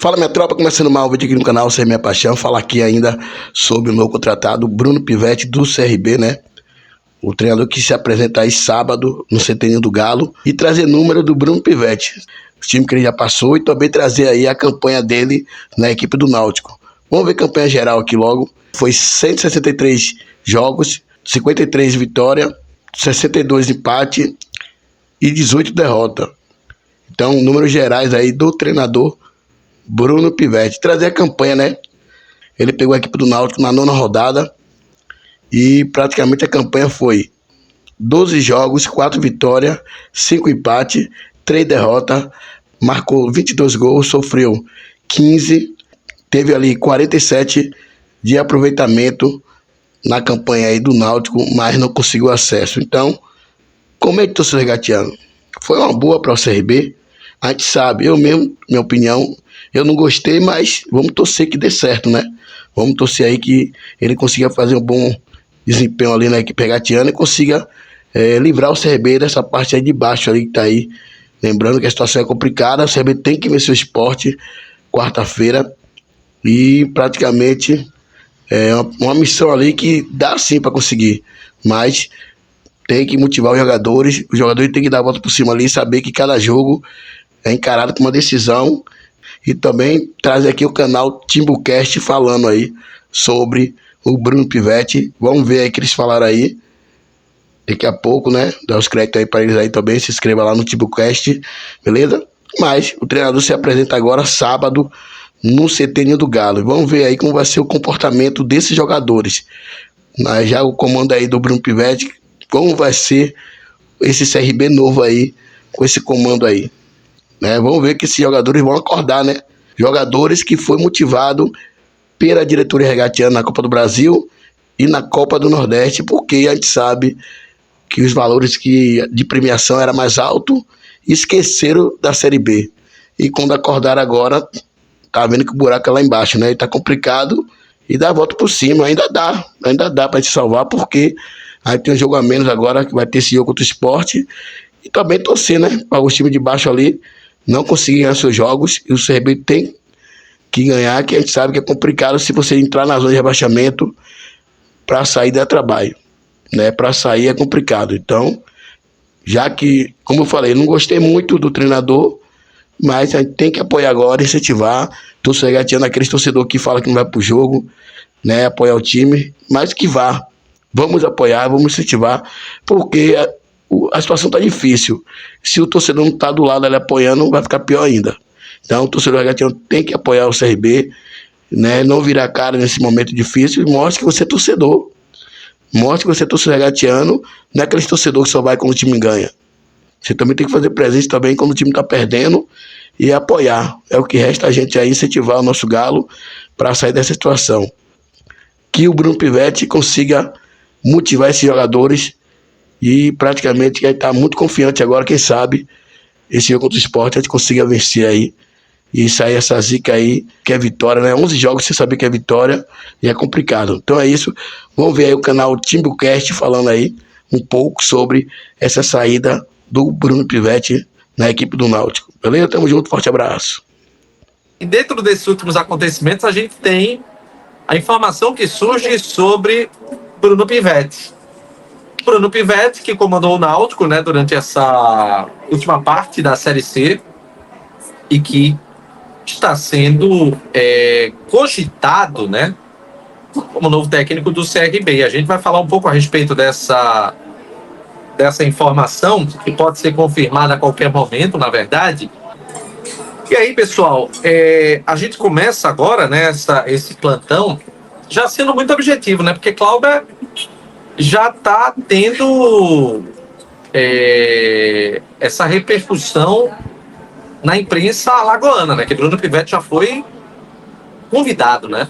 Fala minha tropa, começando mais um vídeo aqui no canal Ser Minha Paixão. Falar aqui ainda sobre o novo contratado Bruno Pivetti do CRB, né? O treinador que se apresenta aí sábado no Centenário do Galo e trazer número do Bruno Pivetti, o time que ele já passou, e também trazer aí a campanha dele na equipe do Náutico. Vamos ver a campanha geral aqui logo. Foi 163 jogos, 53 vitórias, 62 empate e 18 derrotas. Então, números gerais aí do treinador Bruno Pivetti. Trazer a campanha, né? Ele pegou a equipe do Náutico na 9ª rodada e praticamente a campanha foi 12 jogos, 4 vitórias, 5 empates, 3 derrotas, marcou 22 gols, sofreu 15, teve ali 47 de aproveitamento na campanha aí do Náutico, mas não conseguiu acesso. Então, como é que torcedor regatiano? Foi uma boa para o CRB. A gente sabe, eu mesmo, minha opinião, eu não gostei, mas vamos torcer que dê certo, né? Vamos torcer aí que ele consiga fazer um bom desempenho ali na equipe regatiana e consiga livrar o CRB dessa parte aí de baixo ali que tá aí. Lembrando que a situação é complicada, o CRB tem que vencer o Sport quarta-feira e praticamente é uma missão ali que dá sim para conseguir, mas tem que motivar os jogadores têm que dar a volta por cima ali e saber que cada jogo é encarado com uma decisão. E também traz aqui o canal Timbucast falando aí sobre o Bruno Pivetti. Vamos ver aí o que eles falaram aí daqui a pouco, né? Dá os créditos aí para eles aí também. Se inscreva lá no Timbucast, beleza? Mas o treinador se apresenta agora sábado no Centenário do Galo. E vamos ver aí como vai ser o comportamento desses jogadores. Já o comando aí do Bruno Pivetti, como vai ser esse CRB novo aí, com esse comando aí. Vamos ver que esses jogadores vão acordar, né? Jogadores que foi motivado pela diretoria regatiana na Copa do Brasil e na Copa do Nordeste, porque a gente sabe que os valores de premiação era mais alto e esqueceram da Série B. E quando acordaram agora, tá vendo que o buraco é lá embaixo, né? E tá complicado e dá a volta por cima. Ainda dá pra gente salvar, porque aí tem um jogo a menos agora, que vai ter esse jogo contra o Sport. E também torcer, né? Para os times de baixo ali não conseguir ganhar seus jogos, e o CRB tem que ganhar, que a gente sabe que é complicado se você entrar na zona de rebaixamento. Para sair dá trabalho, né? Para sair é complicado. Então, já que, como eu falei, não gostei muito do treinador, mas a gente tem que apoiar agora, incentivar, torcedor regatiano, aqueles torcedor que fala que não vai pro jogo, né? Apoiar o time, mas que vá. Vamos apoiar, vamos incentivar, porque a situação está difícil. Se o torcedor não está do lado ali apoiando, vai ficar pior ainda. Então o torcedor regatiano tem que apoiar o CRB, né? Não virar cara nesse momento difícil, e mostre que você é torcedor. Mostre que você é torcedor regatiano, não é aquele torcedor que só vai quando o time ganha. Você também tem que fazer presente também quando o time está perdendo e apoiar. É o que resta a gente aí, incentivar o nosso Galo para sair dessa situação. Que o Bruno Pivetti consiga motivar esses jogadores. E praticamente ele está muito confiante agora, quem sabe, esse jogo contra o Sport a gente consiga vencer aí e sair essa zica aí, que é vitória, né? 11 jogos você sabe que é vitória e é complicado. Então é isso, vamos ver aí o canal Timbucast falando aí um pouco sobre essa saída do Bruno Pivetti na equipe do Náutico. Beleza? Tamo junto, forte abraço. E dentro desses últimos acontecimentos a gente tem a informação que surge sobre Bruno Pivetti. Bruno Pivetti, que comandou o Náutico, né, durante essa última parte da Série C e que está sendo cogitado, né, como novo técnico do CRB. E a gente vai falar um pouco a respeito dessa informação, que pode ser confirmada a qualquer momento, na verdade. E aí, pessoal, a gente começa agora, né, esse plantão já sendo muito objetivo, né, porque Cláudio já está tendo essa repercussão na imprensa alagoana, né? Que Bruno Pivetti já foi convidado, né?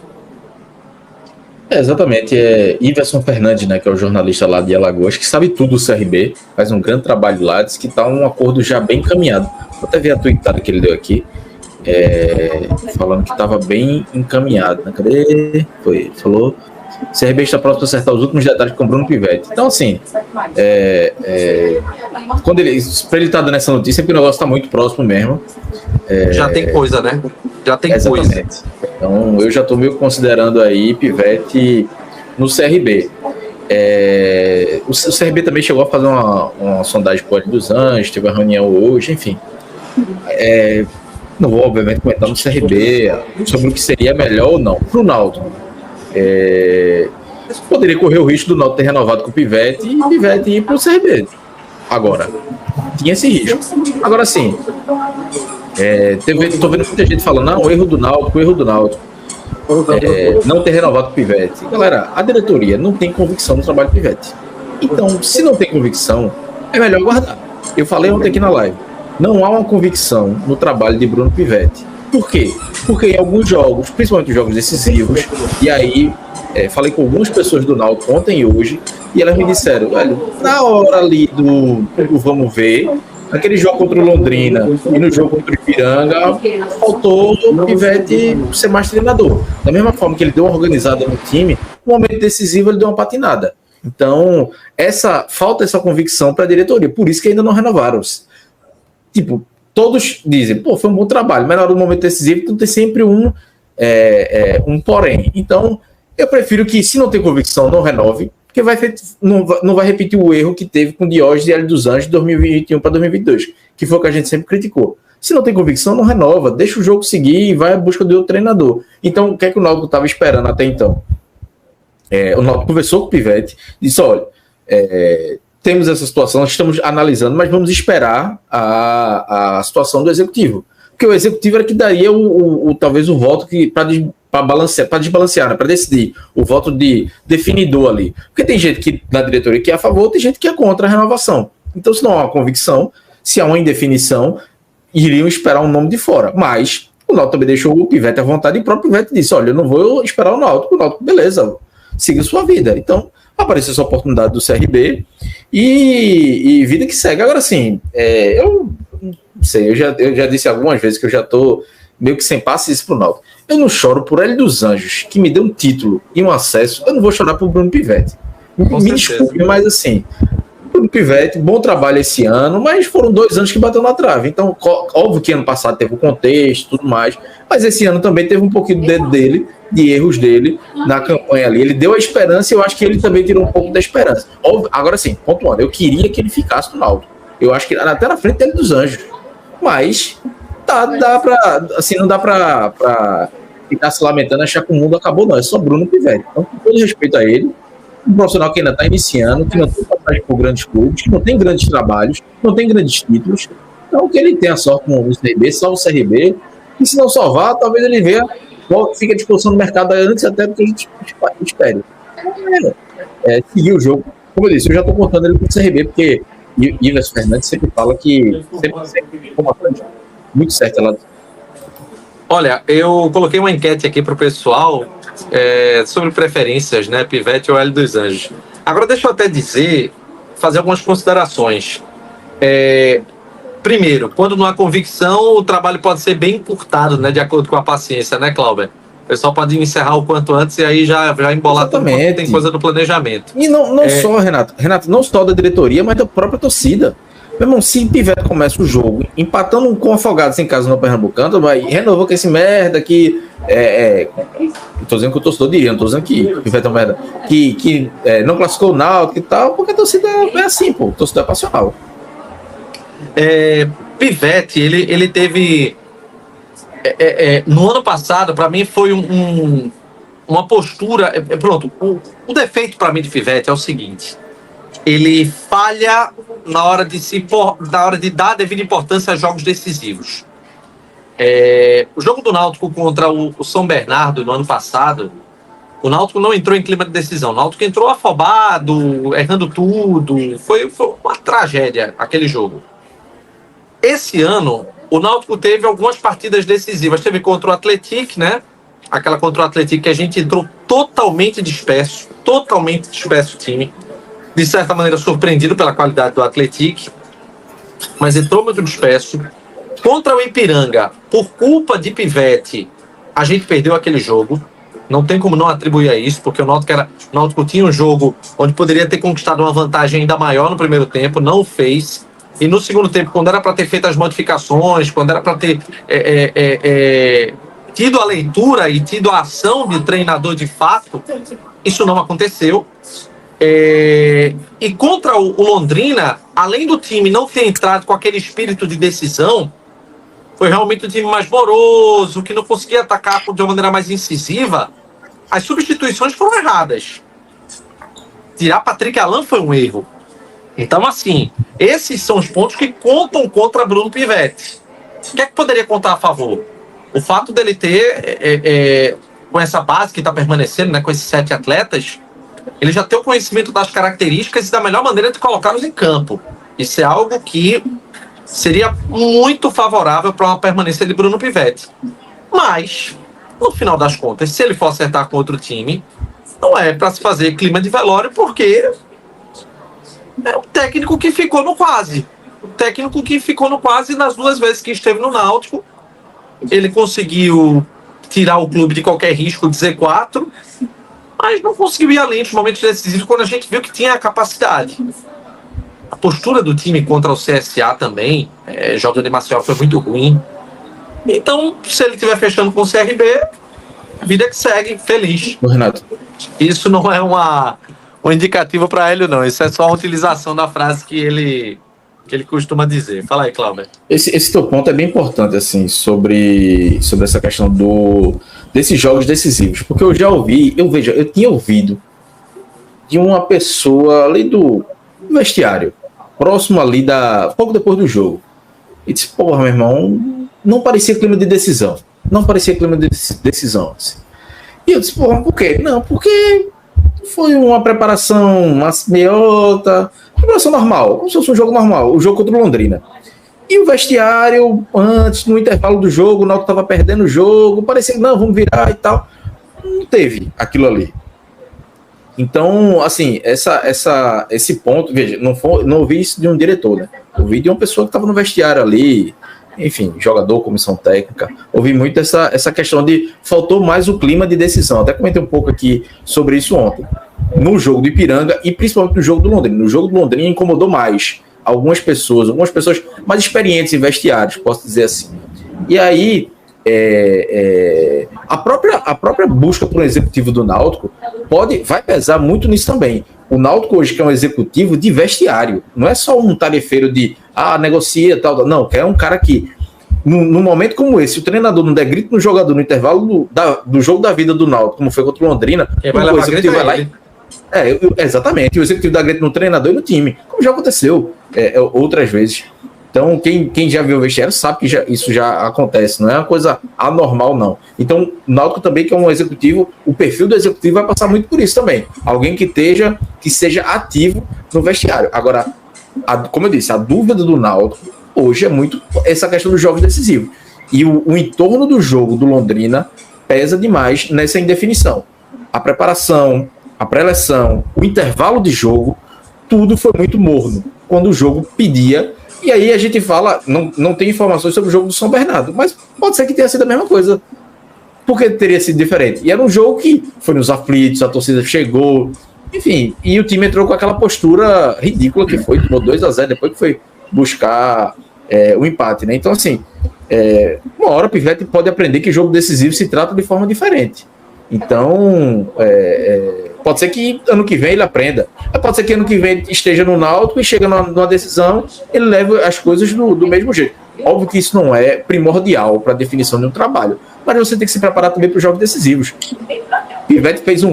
Exatamente. Iverson Fernandes, né, que é o jornalista lá de Alagoas, que sabe tudo do CRB, faz um grande trabalho lá, diz que está um acordo já bem encaminhado. Vou até ver a tweetada que ele deu aqui, falando que estava bem encaminhado, né? Cadê? Falou O CRB está próximo a acertar os últimos detalhes com o Bruno Pivetti. Então, assim, quando ele estar dando essa notícia, é porque o negócio está muito próximo mesmo. Já tem coisa, né? Já tem exatamente. Coisa. Então, eu já estou meio considerando aí Pivetti no CRB. O CRB também chegou a fazer uma sondagem com o Hélio dos Anjos, teve uma reunião hoje, enfim. Não vou, obviamente, comentar no CRB sobre o que seria melhor ou não para o Náutico. Poderia correr o risco do Náutico ter renovado com o Pivetti e o Pivetti ir para o CRB. Agora, tinha esse risco. Agora sim, estou vendo muita gente falando, não, o erro do Náutico. Não ter renovado com o Pivetti. Galera, a diretoria não tem convicção no trabalho do Pivetti. Então, se não tem convicção, é melhor guardar. Eu falei ontem aqui na live, não há uma convicção no trabalho de Bruno Pivetti. Por quê? Porque em alguns jogos, principalmente os jogos decisivos, e aí falei com algumas pessoas do Náutico ontem e hoje, e elas me disseram, velho, na hora ali do vamos ver, naquele jogo contra o Londrina e no jogo contra o Ipiranga, faltou o Pivetti ser mais treinador. Da mesma forma que ele deu uma organizada no time, no momento decisivo ele deu uma patinada. Então, falta essa convicção para a diretoria, por isso que ainda não renovaram. Tipo, todos dizem, foi um bom trabalho, mas na hora do momento decisivo tem sempre um porém. Então, eu prefiro que, se não tem convicção, não renove, porque não vai repetir o erro que teve com o Diógenes e Hélio dos Anjos de 2021 para 2022, que foi o que a gente sempre criticou. Se não tem convicção, não renova, deixa o jogo seguir e vai à busca de outro treinador. Então, o que é que o Náutico estava esperando até então? O Náutico conversou com o Pivetti, disse, olha, temos essa situação, nós estamos analisando, mas vamos esperar a situação do executivo. Porque o executivo era que daria talvez o voto para desbalancear, né, para decidir o voto de definidor ali. Porque tem gente que na diretoria que é a favor, tem gente que é contra a renovação. Então, se não há uma convicção, se há uma indefinição, iriam esperar um nome de fora. Mas o Náutico também deixou o Pivetti à vontade e o próprio Pivetti disse, olha, eu não vou esperar o Náutico, beleza, siga sua vida. Então, apareceu essa oportunidade do CRB e vida que segue. Agora sim, eu não sei, eu já disse algumas vezes que eu já estou meio que sem paciência pro Náutico. Eu não choro por Hélio dos Anjos, que me deu um título e um acesso, eu não vou chorar por Bruno Pivetti. Me desculpe, mas assim, Bruno Pivetti, bom trabalho esse ano, mas foram 2 anos que bateu na trave. Então, óbvio que ano passado teve o contexto e tudo mais, mas esse ano também teve um pouquinho do dedo dele, de erros dele na campanha ali. Ele deu a esperança e eu acho que ele também tirou um pouco da esperança. Óbvio, agora sim, pontuando, eu queria que ele ficasse no Náutico. Eu acho que até na frente dele dos Anjos. Mas não dá pra ficar se lamentando, achar que o mundo acabou, não. É só Bruno Pivetti. Então, com todo respeito a ele, um profissional que ainda está iniciando, que não tem passagem por grandes clubes, que não tem grandes trabalhos, não tem grandes títulos. Então, que ele tenha sorte com o CRB, salve o CRB, e se não salvar, talvez ele venha, fique à disposição do mercado antes até do que a gente espere. Seguir o jogo. Como eu disse, eu já estou contando ele com o CRB, porque Iverson Fernandes sempre fala que sempre muito certo lá. Olha, eu coloquei uma enquete aqui para o pessoal sobre preferências, né? Pivetti ou Hélio dos Anjos. Agora deixa eu até fazer algumas considerações. Primeiro, quando não há convicção, o trabalho pode ser bem encurtado, né? De acordo com a paciência, né, Cláudio? O pessoal pode encerrar o quanto antes e aí já embolar tudo, porque tem coisa do planejamento. E não só, Renato, não só da diretoria, mas da própria torcida. Meu irmão, se o Pivetti começa o jogo empatando com Afogados em casa no Pernambucano, vai renovou com esse merda que tô dizendo que o torcedor diria, não tô dizendo que o Pivetti é uma merda, que não classificou o Náutico e tal, porque a torcida é assim, pô, a torcida é passional. Pivetti, ele teve no ano passado, para mim foi uma postura, pronto, o defeito para mim de Pivetti é o seguinte: ele falha na hora de dar a devida importância a jogos decisivos. O jogo do Náutico contra o São Bernardo no ano passado, o Náutico não entrou em clima de decisão. O Náutico entrou afobado, errando tudo. Foi uma tragédia aquele jogo. Esse ano, o Náutico teve algumas partidas decisivas. Teve contra o Atlético, né? Aquela contra o Atlético que a gente entrou totalmente disperso o time. De certa maneira surpreendido pela qualidade do Atlético, mas entrou muito disperso. Contra o Ipiranga, por culpa de Pivetti, a gente perdeu aquele jogo. Não tem como não atribuir a isso, porque o Náutico tinha um jogo onde poderia ter conquistado uma vantagem ainda maior no primeiro tempo, não o fez. E no segundo tempo, quando era para ter feito as modificações, quando era para ter tido a leitura e tido a ação de treinador de fato, isso não aconteceu. E contra o Londrina, além do time não ter entrado com aquele espírito de decisão, foi realmente um time mais moroso, que não conseguia atacar de uma maneira mais incisiva. As substituições foram erradas. Tirar Patrick Alan foi um erro. Então, assim, esses são os pontos que contam contra Bruno Pivetti. O que é que poderia contar a favor? O fato dele ter, com essa base que está permanecendo, né, com esses 7 atletas, ele já tem o conhecimento das características e da melhor maneira de colocá-los em campo. Isso é algo que seria muito favorável para uma permanência de Bruno Pivetti. Mas, no final das contas, se ele for acertar com outro time, não é para se fazer clima de velório, porque é o técnico que ficou no quase. O técnico que ficou no quase nas 2 vezes que esteve no Náutico. Ele conseguiu tirar o clube de qualquer risco de Z4, mas não conseguiu ir além dos momentos decisivos quando a gente viu que tinha a capacidade. A postura do time contra o CSA também, jogando em Maceió, foi muito ruim. Então, se ele estiver fechando com o CRB, vida que segue, feliz. Renato. Isso não é um indicativo para Hélio, não. Isso é só uma utilização da frase que ele costuma dizer. Fala aí, Cláudio. Esse teu ponto é bem importante, assim, sobre essa questão desses jogos decisivos. Porque eu já ouvi, eu tinha ouvido de uma pessoa ali do vestiário, próximo ali pouco depois do jogo. E disse, porra, meu irmão, não parecia clima de decisão. Não parecia clima de decisão, assim. E eu disse, porra, por quê? Não, porque foi uma preparação meiota, preparação normal, como se fosse um jogo normal, o jogo contra o Londrina. E o vestiário, antes, no intervalo do jogo, o Náutico estava perdendo o jogo, parecia que não, vamos virar e tal. Não teve aquilo ali. Então, assim, esse ponto, veja, não ouvi isso de um diretor, né? Ouvi de uma pessoa que estava no vestiário ali, enfim, jogador, comissão técnica. Ouvi muito essa questão de faltou mais o clima de decisão. Até comentei um pouco aqui sobre isso ontem. No jogo do Ipiranga e principalmente no jogo do Londrina. No jogo do Londrina incomodou mais algumas pessoas mais experientes em vestiários, posso dizer assim. E aí, a própria busca por um executivo do Náutico vai pesar muito nisso também. O Náutico hoje quer um executivo de vestiário, não é só um tarefeiro de negocia tal, não, quer um cara que num momento como esse, o treinador não der grito no jogador no intervalo do jogo da vida do Náutico, como foi contra o Londrina, o executivo vai lá exatamente, o executivo dá grito no treinador e no time, como já aconteceu outras vezes. Então, quem já viu o vestiário sabe que isso já acontece, não é uma coisa anormal, não. Então, o Náutico também, que é um executivo, o perfil do executivo vai passar muito por isso também. Alguém que seja ativo no vestiário. Agora, como eu disse, a dúvida do Náutico hoje é muito essa questão dos jogos decisivos. E o entorno do jogo do Londrina pesa demais nessa indefinição. A preparação, a pré-eleção, o intervalo de jogo, tudo foi muito morno. Quando o jogo pedia. E aí a gente fala, não tem informações sobre o jogo do São Bernardo, mas pode ser que tenha sido a mesma coisa. Porque teria sido diferente. E era um jogo que foi nos aflitos, a torcida chegou, enfim, e o time entrou com aquela postura ridícula que foi, tomou 2-0, depois que foi buscar o empate, né? Então, assim, uma hora o Pivetti pode aprender que jogo decisivo se trata de forma diferente. Então, pode ser que ano que vem ele aprenda. Pode ser que ano que vem esteja no Náutico e chega numa decisão, ele leve as coisas do mesmo jeito. Óbvio que isso não é primordial para a definição de um trabalho, mas você tem que se preparar também para os jogos decisivos. Pivetti fez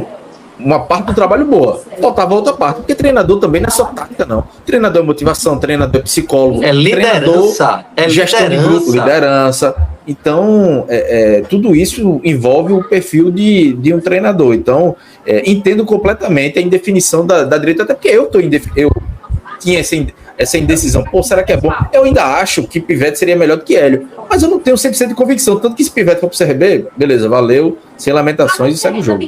uma parte do trabalho boa, faltava outra parte, porque treinador também não é só tática, não. Treinador é motivação, treinador é psicólogo, liderança, gestão de grupo, liderança. Então, tudo isso envolve o perfil de um treinador. Então, entendo completamente a indefinição da direita, até porque eu tinha essa indecisão. Pô, será que é bom? Eu ainda acho que Pivetti seria melhor do que Hélio, mas eu não tenho 100% de convicção. Tanto que se Pivetti for pro CRB, beleza, valeu, sem lamentações e segue o jogo.